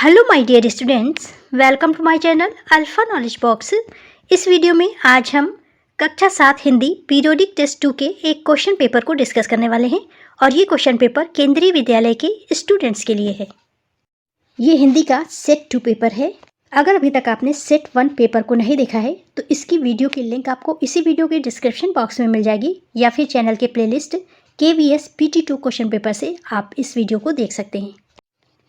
Hello my dear students, welcome to my channel alpha knowledge box. इस video में आज हम कक्षा 7 हिंदी पीरियोडिक टेस्ट 2 के एक क्वेश्चन पेपर को डिस्कस करने वाले हैं और ये क्वेश्चन पेपर केंद्रीय विद्यालय के स्टूडेंट्स के लिए है। ये हिंदी का सेट 2 पेपर है। अगर अभी तक आपने सेट 1 पेपर को नहीं देखा है तो इसकी वीडियो की लिंक आपको इसी वीडियो के डिस्क्रिप्शन बॉक्स में मिल जाएगी या फिर चैनल के playlist KVS PT2 question paper से आप इस वीडियो को देख सकते हैं।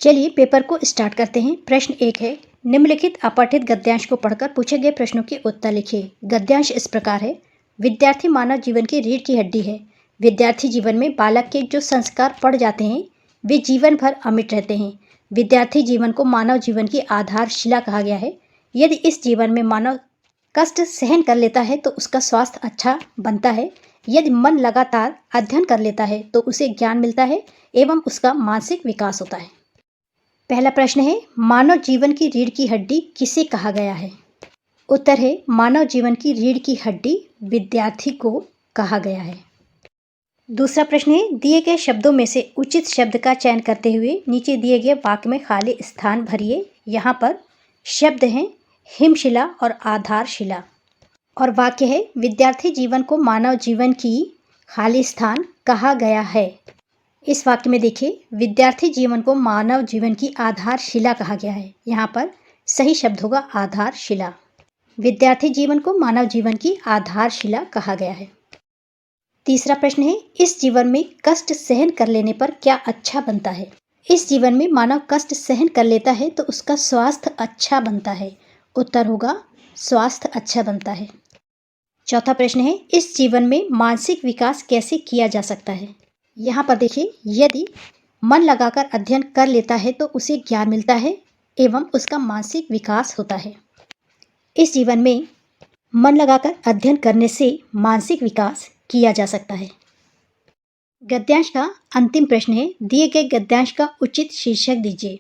चलिए पेपर को स्टार्ट करते हैं। प्रश्न 1 है, निम्नलिखित अपठित गद्यांश को पढ़कर पूछे गए प्रश्नों के उत्तर लिखिए। गद्यांश इस प्रकार है, विद्यार्थी मानव जीवन की रीढ़ की हड्डी है। विद्यार्थी जीवन में बालक के जो संस्कार पड़ जाते हैं वे जीवन भर अमिट रहते हैं। विद्यार्थी जीवन को मानव जीवन की आधारशिला कहा गया है। यदि इस जीवन में मानव कष्ट सहन कर लेता है तो उसका स्वास्थ्य अच्छा बनता है। यदि मन लगातार अध्ययन कर लेता है तो उसे ज्ञान मिलता है एवं उसका मानसिक विकास होता है। पहला प्रश्न है, मानव जीवन की रीढ़ की हड्डी किसे कहा गया है? उत्तर है, मानव जीवन की रीढ़ की हड्डी विद्यार्थी को कहा गया है। दूसरा प्रश्न है, दिए गए शब्दों में से उचित शब्द का चयन करते हुए नीचे दिए गए वाक्य में खाली स्थान भरिए। यहाँ पर शब्द हैं हिमशिला और आधारशिला और वाक्य है, विद्यार्थी जीवन को मानव जीवन की खाली स्थान कहा गया है। इस वाक्य में देखिए, विद्यार्थी जीवन को मानव जीवन की आधारशिला कहा गया है। यहाँ पर सही शब्द होगा आधारशिला। विद्यार्थी जीवन को मानव जीवन की आधारशिला कहा गया है। तीसरा प्रश्न है, इस जीवन में कष्ट सहन कर लेने पर क्या अच्छा बनता है? इस जीवन में मानव कष्ट सहन कर लेता है तो उसका स्वास्थ्य अच्छा बनता है। उत्तर होगा स्वास्थ्य अच्छा बनता है। चौथा प्रश्न है, इस जीवन में मानसिक विकास कैसे किया जा सकता है? यहाँ पर देखिए, यदि मन लगाकर अध्ययन कर लेता है तो उसे ज्ञान मिलता है एवं उसका मानसिक विकास होता है। इस जीवन में मन लगाकर अध्ययन करने से मानसिक विकास किया जा सकता है। गद्यांश का अंतिम प्रश्न है, दिए गए गद्यांश का उचित शीर्षक दीजिए।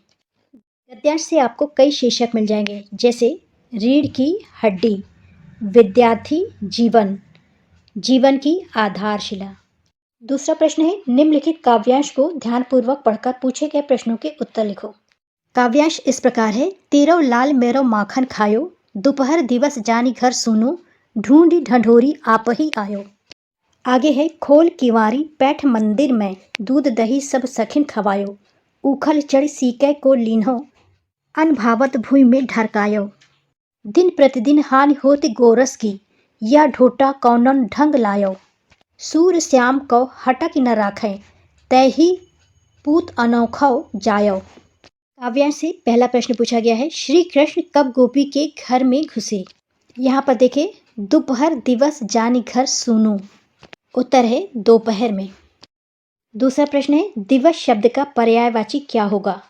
गद्यांश से आपको कई शीर्षक मिल जाएंगे, जैसे रीढ़ की हड्डी, विद्यार्थी जीवन, जीवन की आधारशिला। दूसरा प्रश्न है, निम्नलिखित काव्यांश को ध्यानपूर्वक पढ़कर पूछे गए प्रश्नों के उत्तर लिखो। काव्यांश इस प्रकार है, तेरो लाल मेरो माखन खायो, दोपहर दिवस जानी घर सुनो, ढूंढी ढंढोरी आप ही आयो। आगे है, खोल किवारी पैठ मंदिर में, दूध दही सब सखिन खवायो, उखल चढ़ सीके को लीन्हो, अनभावत भूमि में ढरकायो। दिन प्रतिदिन हानि होती गोरस की, या ढोटा कौनन ढंग लायो, सूर श्याम को हटक न राखें, तय ही पूत अनोखो जायो। काव्यांश से पहला प्रश्न पूछा गया है, श्री कृष्ण कब गोपी के घर में घुसे? यहाँ पर देखें, दोपहर दिवस जानी घर सुनो। उत्तर है दोपहर में। दूसरा प्रश्न है, दिवस शब्द का पर्यायवाची क्या होगा?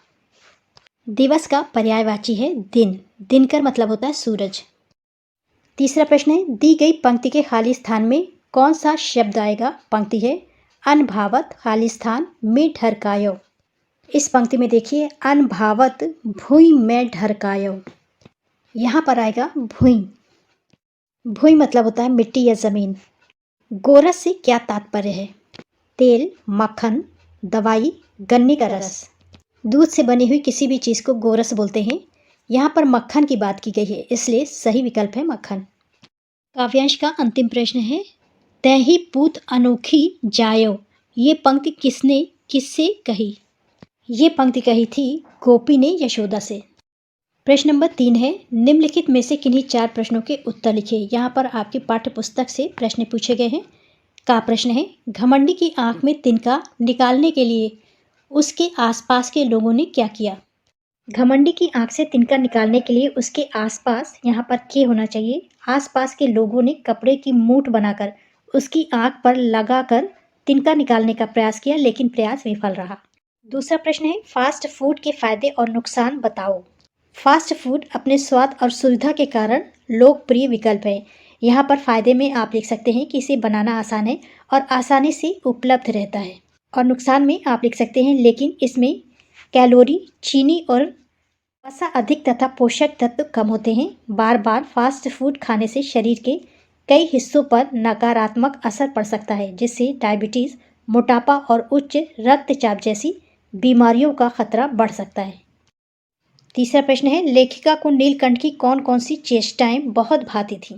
दिवस का पर्यायवाची है दिन। दिनकर मतलब होता है सूरज। तीसरा प्रश्न है, दी गई पंक्ति के खाली स्थान में कौन सा शब्द आएगा? पंक्ति है, अनभावत खाली स्थान में ढरकायो। इस पंक्ति में देखिए, अनभावत भूई में ढरकायो। यहाँ पर आएगा भूई। भूई मतलब होता है मिट्टी या जमीन। गोरस से क्या तात्पर्य है? तेल, मक्खन, दवाई, गन्ने का रस। दूध से बनी हुई किसी भी चीज़ को गोरस बोलते हैं। यहाँ पर मक्खन की बात की गई है, इसलिए सही विकल्प है मक्खन। काव्यांश का अंतिम प्रश्न है, तय ही पूत अनोखी जायो। ये पंक्ति किसने किससे कही? ये पंक्ति कही थी गोपी ने यशोदा से। प्रश्न नंबर 3 है, निम्नलिखित में से किन्हीं 4 प्रश्नों के उत्तर लिखिए। यहाँ पर आपकी पाठ्य पुस्तक से प्रश्न पूछे गए हैं। का प्रश्न है, घमंडी की आंख में तिनका निकालने के लिए उसके आसपास के लोगों ने क्या किया? घमंडी की आंख से तिनका निकालने के लिए उसके आसपास, यहाँ पर के होना चाहिए, आसपास के लोगों ने कपड़े की मूठ बनाकर उसकी आंख पर लगाकर तिनका निकालने का प्रयास किया, लेकिन प्रयास विफल रहा। दूसरा प्रश्न है, फास्ट फूड के फायदे और नुकसान बताओ। फास्ट फूड अपने स्वाद और सुविधा के कारण लोकप्रिय विकल्प है। यहाँ पर फायदे में आप लिख सकते हैं कि इसे बनाना आसान है और आसानी से उपलब्ध रहता है। और नुकसान में आप लिख सकते हैं, लेकिन इसमें कैलोरी, चीनी और वसा अधिक तथा पोषक तत्व कम होते हैं। बार बार फास्ट फूड खाने से शरीर के कई हिस्सों पर नकारात्मक असर पड़ सकता है, जिससे डायबिटीज़, मोटापा और उच्च रक्तचाप जैसी बीमारियों का खतरा बढ़ सकता है। तीसरा प्रश्न है, लेखिका को नीलकंठ की कौन कौन सी चेष्टाएं बहुत भाती थीं?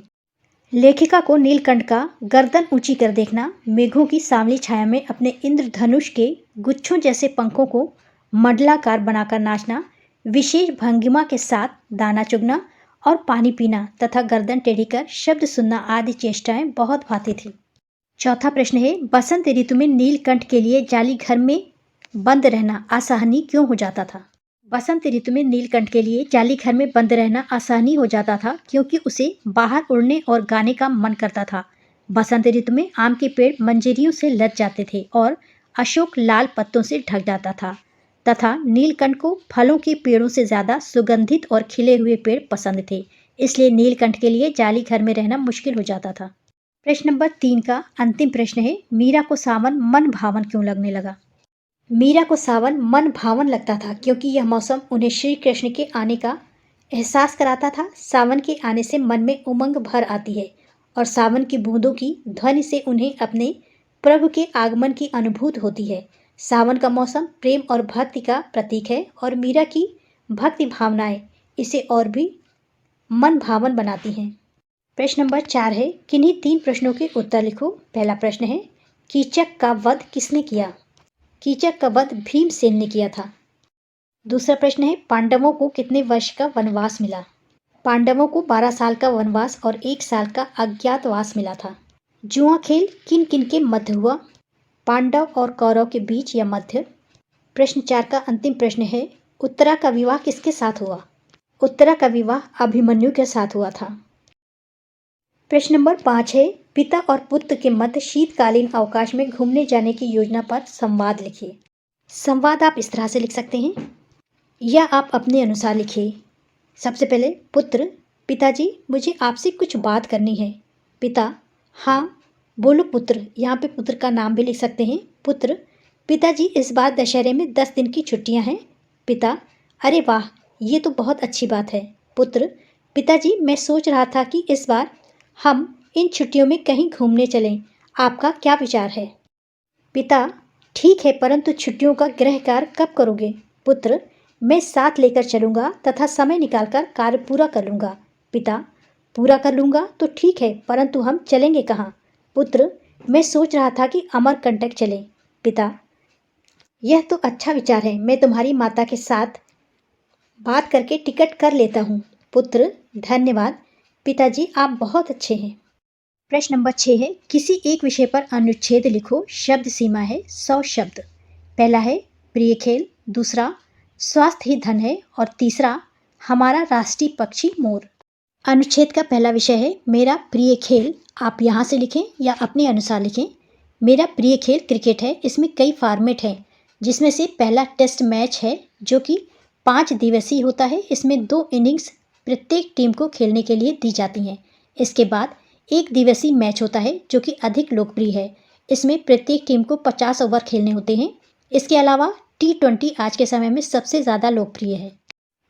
लेखिका को नीलकंठ का गर्दन ऊंची कर देखना, मेघों की सांवली छाया में अपने इंद्रधनुष के गुच्छों जैसे पंखों को मंडलाकार बनाकर नाचना, विशेष भंगिमा के साथ दाना चुगना और पानी पीना तथा गर्दन टेढ़ी कर शब्द सुनना आदि चेष्टाएं बहुत भाती थी। चौथा प्रश्न है, बसंत ऋतु में नीलकंठ के लिए जाली घर में बंद रहना असहनीय क्यों हो जाता था? बसंत ऋतु में नीलकंठ के लिए जाली घर में बंद रहना असहनीय हो जाता था क्योंकि उसे बाहर उड़ने और गाने का मन करता था। बसंत ऋतु में आम के पेड़ मंजरियों से लद जाते थे और अशोक लाल पत्तों से ढक जाता था तथा नीलकंठ को फलों के पेड़ों से ज़्यादा सुगंधित और खिले हुए पेड़ पसंद थे, इसलिए नीलकंठ के लिए जाली घर में रहना मुश्किल हो जाता था। प्रश्न नंबर 3 का अंतिम प्रश्न है, मीरा को सावन मन भावन क्यों लगने लगा? मीरा को सावन मन भावन लगता था क्योंकि यह मौसम उन्हें श्री कृष्ण के आने का एहसास कराता था। सावन के आने से मन में उमंग भर आती है और सावन की बूंदों की ध्वनि से उन्हें अपने प्रभु के आगमन की अनुभूति होती है। सावन का मौसम प्रेम और भक्ति का प्रतीक है और मीरा की भक्ति भावनाएं इसे और भी मन भावन बनाती हैं। प्रश्न नंबर 4 है, किन्हीं 3 प्रश्नों के उत्तर लिखो। पहला प्रश्न है, कीचक का वध किसने किया? कीचक का वध भीमसेन ने किया था। दूसरा प्रश्न है, पांडवों को कितने वर्ष का वनवास मिला? पांडवों को 12 साल का वनवास और 1 साल का अज्ञातवास मिला था। जुआ खेल किन किन के मध्य हुआ? पांडव और कौरव के बीच या मध्य? प्रश्न 4 का अंतिम प्रश्न है, उत्तरा का विवाह किसके साथ हुआ? उत्तरा का विवाह अभिमन्यु के साथ हुआ था। प्रश्न नंबर 5 है, पिता और पुत्र के मध्य शीतकालीन अवकाश में घूमने जाने की योजना पर संवाद लिखिए। संवाद आप इस तरह से लिख सकते हैं या आप अपने अनुसार लिखिए। सबसे पहले पुत्र, पिताजी मुझे आपसे कुछ बात करनी है। पिता, हाँ बोलो पुत्र। यहाँ पे पुत्र का नाम भी लिख सकते हैं। पुत्र, पिताजी इस बार दशहरे में 10 दिन की छुट्टियाँ हैं। पिता, अरे वाह, ये तो बहुत अच्छी बात है। पुत्र, पिताजी मैं सोच रहा था कि इस बार हम इन छुट्टियों में कहीं घूमने चलें, आपका क्या विचार है? पिता, ठीक है, परंतु छुट्टियों का गृह कार्य कब करोगे? पुत्र, मैं साथ लेकर चलूँगा तथा समय निकालकर कार्य पूरा कर लूँगा। पिता, पूरा कर लूँगा तो ठीक है, परंतु हम चलेंगे कहाँ? पुत्र, मैं सोच रहा था कि अमरकंटक चलें। पिता, यह तो अच्छा विचार है, मैं तुम्हारी माता के साथ बात करके टिकट कर लेता हूँ। पुत्र, धन्यवाद। पिताजी आप बहुत अच्छे हैं। प्रश्न नंबर 6 है, किसी एक विषय पर अनुच्छेद लिखो। शब्द सीमा है 100 शब्द। पहला है प्रिय खेल, दूसरा स्वास्थ्य ही धन है और तीसरा हमारा राष्ट्रीय पक्षी मोर। अनुच्छेद का पहला विषय है मेरा प्रिय खेल। आप यहाँ से लिखें या अपने अनुसार लिखें। मेरा प्रिय खेल क्रिकेट है। इसमें कई फॉर्मेट हैं, जिसमें से पहला टेस्ट मैच है जो कि 5 दिवसीय होता है। इसमें 2 इनिंग्स प्रत्येक टीम को खेलने के लिए दी जाती हैं। इसके बाद 1 दिवसीय मैच होता है जो कि अधिक लोकप्रिय है। इसमें प्रत्येक टीम को 50 ओवर खेलने होते हैं। इसके अलावा T20 आज के समय में सबसे ज़्यादा लोकप्रिय है।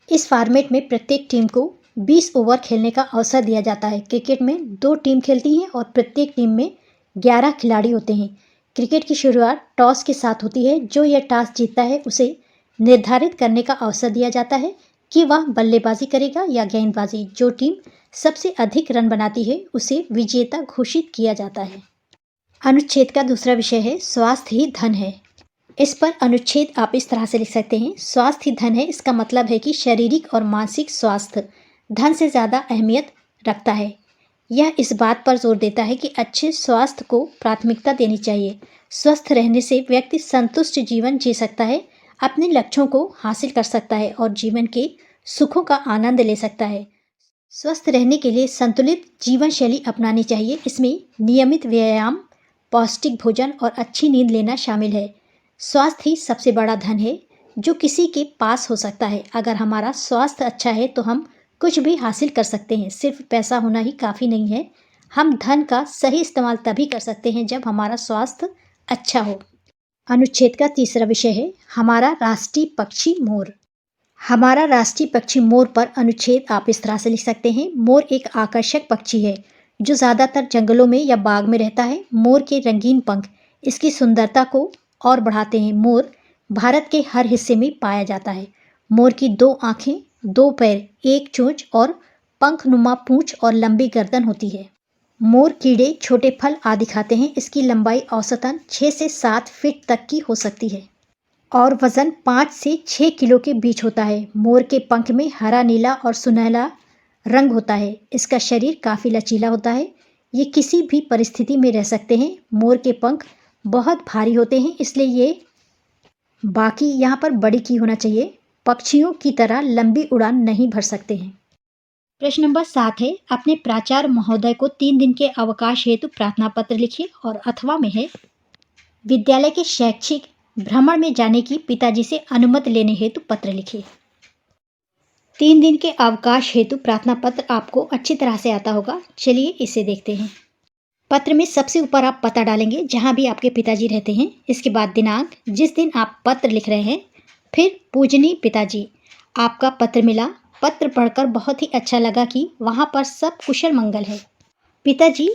इस फॉर्मेट में प्रत्येक टीम को 20 ओवर खेलने का अवसर दिया जाता है। क्रिकेट में 2 टीम खेलती हैं और प्रत्येक टीम में 11 खिलाड़ी होते हैं। क्रिकेट की शुरुआत टॉस के साथ होती है। जो यह टॉस जीतता है उसे निर्धारित करने का अवसर दिया जाता है कि वह बल्लेबाजी करेगा या गेंदबाजी। जो टीम सबसे अधिक रन बनाती है उसे विजेता घोषित किया जाता है। अनुच्छेद का दूसरा विषय है स्वास्थ्य ही धन है। इस पर अनुच्छेद आप इस तरह से लिख सकते हैं, स्वास्थ्य ही धन है। इसका मतलब है कि शारीरिक और मानसिक स्वास्थ्य धन से ज़्यादा अहमियत रखता है। यह इस बात पर जोर देता है कि अच्छे स्वास्थ्य को प्राथमिकता देनी चाहिए। स्वस्थ रहने से व्यक्ति संतुष्ट जीवन जी सकता है, अपने लक्ष्यों को हासिल कर सकता है और जीवन के सुखों का आनंद ले सकता है। स्वस्थ रहने के लिए संतुलित जीवन शैली अपनानी चाहिए। इसमें नियमित व्यायाम, पौष्टिक भोजन और अच्छी नींद लेना शामिल है। स्वास्थ्य ही सबसे बड़ा धन है जो किसी के पास हो सकता है। अगर हमारा स्वास्थ्य अच्छा है तो हम कुछ भी हासिल कर सकते हैं। सिर्फ पैसा होना ही काफ़ी नहीं है। हम धन का सही इस्तेमाल तभी कर सकते हैं जब हमारा स्वास्थ्य अच्छा हो। अनुच्छेद का तीसरा विषय है हमारा राष्ट्रीय पक्षी मोर। हमारा राष्ट्रीय पक्षी मोर पर अनुच्छेद आप इस तरह से लिख सकते हैं। मोर एक आकर्षक पक्षी है जो ज़्यादातर जंगलों में या बाग में रहता है। मोर के रंगीन पंख इसकी सुंदरता को और बढ़ाते हैं। मोर भारत के हर हिस्से में पाया जाता है। मोर की 2 आँखें 2 पैर, 1 चोंच और पंखनुमा पूंछ और लंबी गर्दन होती है। मोर कीड़े छोटे फल आदि खाते हैं। इसकी लंबाई औसतन 6 से 7 फीट तक की हो सकती है और वज़न 5 से 6 किलो के बीच होता है। मोर के पंख में हरा, नीला और सुनहला रंग होता है। इसका शरीर काफ़ी लचीला होता है। ये किसी भी परिस्थिति में रह सकते हैं। मोर के पंख बहुत भारी होते हैं, इसलिए ये बाकी यहाँ पर बड़ी की होना चाहिए। पक्षियों की तरह लंबी उड़ान नहीं भर सकते हैं। प्रश्न नंबर 7 है, अपने प्राचार्य महोदय को 3 दिन के अवकाश हेतु प्रार्थना पत्र लिखिए। और अथवा में है, विद्यालय के शैक्षिक भ्रमण में जाने की पिताजी से अनुमति लेने हेतु पत्र लिखिए। 3 दिन के अवकाश हेतु प्रार्थना पत्र आपको अच्छी तरह से आता होगा। चलिए इसे देखते हैं। पत्र में सबसे ऊपर आप पता डालेंगे जहाँ भी आपके पिताजी रहते हैं। इसके बाद दिनांक, जिस दिन आप पत्र लिख रहे हैं। फिर पूजनीय पिताजी, आपका पत्र मिला। पत्र पढ़कर बहुत ही अच्छा लगा कि वहाँ पर सब कुशल मंगल है। पिताजी,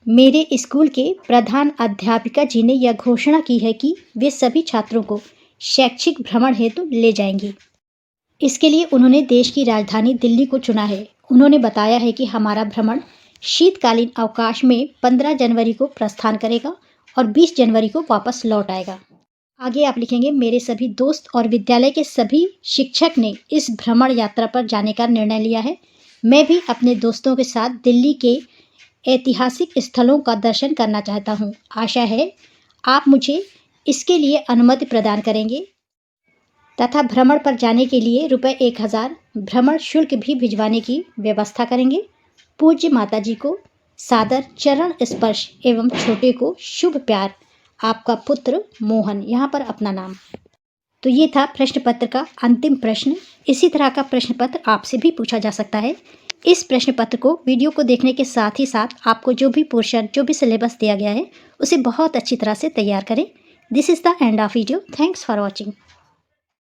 मेरे स्कूल के प्रधान अध्यापिका जी ने यह घोषणा की है कि वे सभी छात्रों को शैक्षिक भ्रमण हेतु ले जाएंगी। इसके लिए उन्होंने देश की राजधानी दिल्ली को चुना है। उन्होंने बताया है कि हमारा भ्रमण शीतकालीन अवकाश में 15 जनवरी को प्रस्थान करेगा और 20 जनवरी को वापस लौट आएगा। आगे आप लिखेंगे, मेरे सभी दोस्त और विद्यालय के सभी शिक्षक ने इस भ्रमण यात्रा पर जाने का निर्णय लिया है। मैं भी अपने दोस्तों के साथ दिल्ली के ऐतिहासिक स्थलों का दर्शन करना चाहता हूँ। आशा है आप मुझे इसके लिए अनुमति प्रदान करेंगे तथा भ्रमण पर जाने के लिए ₹1000 भ्रमण शुल्क भी भिजवाने की व्यवस्था करेंगे। पूज्य माताजी को सादर चरण स्पर्श एवं छोटे को शुभ प्यार, आपका पुत्र मोहन। यहाँ पर अपना नाम। तो ये था प्रश्न पत्र का अंतिम प्रश्न। इसी तरह का प्रश्न पत्र आपसे भी पूछा जा सकता है। इस प्रश्न पत्र को वीडियो को देखने के साथ ही साथ आपको जो भी पोर्शन, जो भी सिलेबस दिया गया है, उसे बहुत अच्छी तरह से तैयार करें। This is the end of video. Thanks for watching.